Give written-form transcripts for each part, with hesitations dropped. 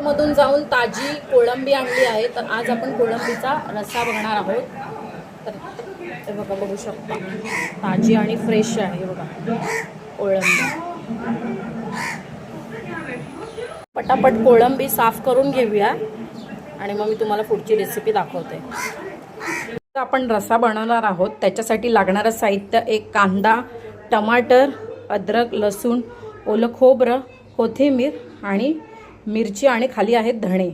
मधून जाऊन ताजी कोळंबी आणली आहे. तर आज आपण कोळंबीचा रस्सा बघणार आहोत. तर हे बघा, बघू शकता ताजी आणि फ्रेश आहे बघा कोळंबी. पटापट कोळंबी साफ करून घेऊया आणि मग मी तुम्हाला पुढची रेसिपी दाखवते. आपण रस्सा बनवणार आहोत. त्याच्यासाठी लागणारं साहित्य: एक कांदा, टमाटर, अद्रक, लसूण, ओलं खोबरं, कोथिंबीर आणि मिरची आणि खाली आहेत धणे.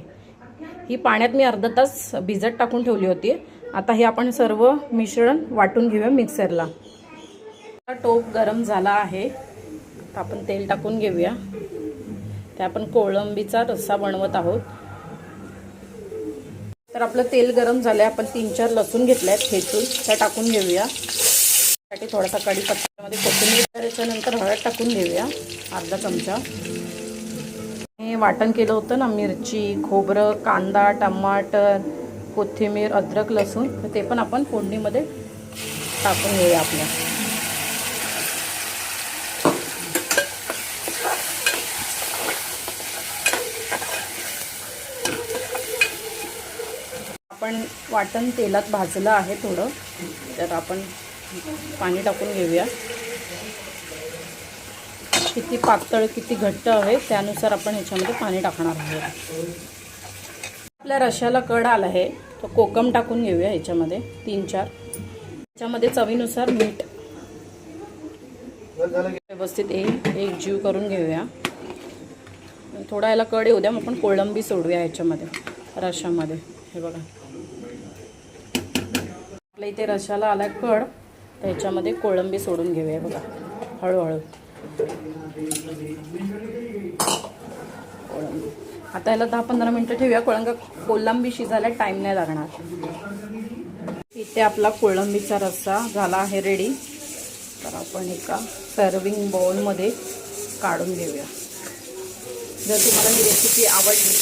ही पाण्यात मी अर्धा तास भिजत टाकून ठेवली होती. आता हे आपण सर्व मिश्रण वाटून घेऊया मिक्सरला. टोप गरम झाला आहे. तर आपण तेल टाकून घेऊया. ते आपण कोळंबीचा रस्सा बनवत आहोत. तर आपलं तेल गरम झालं आहे. आपण 3-4 लसूण घेतले आहेत ठेचून, त्या टाकून घेऊया. त्यासाठी थोडासा कढीपत्त्यामध्ये कोथिंबीर, त्याच्यानंतर हळद टाकून घेऊया अर्धा चमचा. हे वाटण केलं होतं ना, मिरची, खोबरं, कांदा, टमाटर, कोथिंबीर, अद्रक, लसूण, तर ते पण आपण फोडणीमध्ये टाकून घेऊया आपल्या. आपण वाटण तेलात भाजलं आहे थोडं, तर आपण पाणी टाकून घेऊया. किती पातळ किती घट्ट आहे त्यानुसार आपण ह्याच्यामध्ये पाणी टाकणार आहोत. आपल्या रश्श्याला कड आला आहे, तो कोकम टाकून घेऊया ह्याच्यामध्ये 3-4. ह्याच्यामध्ये चवीनुसार मीठ व्यवस्थित एक जीव करून घेऊया. थोडा याला कड येऊ द्या, मग आपण कोळंबी सोडूया ह्याच्यामध्ये रश्श्यामध्ये. हे बघा, आपल्या इथे रश्श्याला आला कड, तर ह्याच्यामध्ये कोळंबी सोडून घेऊया बघा हळूहळू. आता याला 10-15 मिनटं ठेवूया. कोळंबी शिजायला टाईम नाही लागणार. इथे आपला कोळंबीचा रस्सा झाला आहे रेडी. तर आपण एका सर्विंग बाउलमध्ये काढून घेऊया. जर तुम्हाला ही रेसिपी आवडली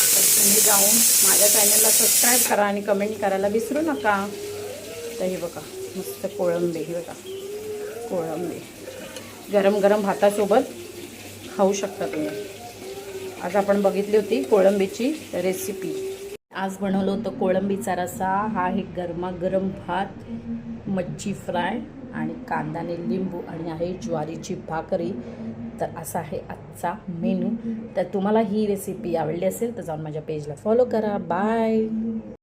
तर तुम्ही जाऊन माझ्या चॅनलला सबस्क्राईब करा आणि कमेंट करायला विसरू नका. तर हे बघा मस्त कोळंबी, हे बघा कोळंबी गरम गरम भातासोबत खाऊ शकता तुम्ही. आज आपण बघितली होती कोळंबीची रेसिपी. आज बनवलं होतं कोळंबीचा रस्सा. हा आहे गरमागरम भात, मच्छी फ्राय आणि कांदाने लिंबू आणि आहे ज्वारीची भाकरी. तर असा आहे आजचा मेनू. तर तुम्हाला ही रेसिपी आवडली असेल तर जाऊन माझ्या पेजला फॉलो करा. बाय.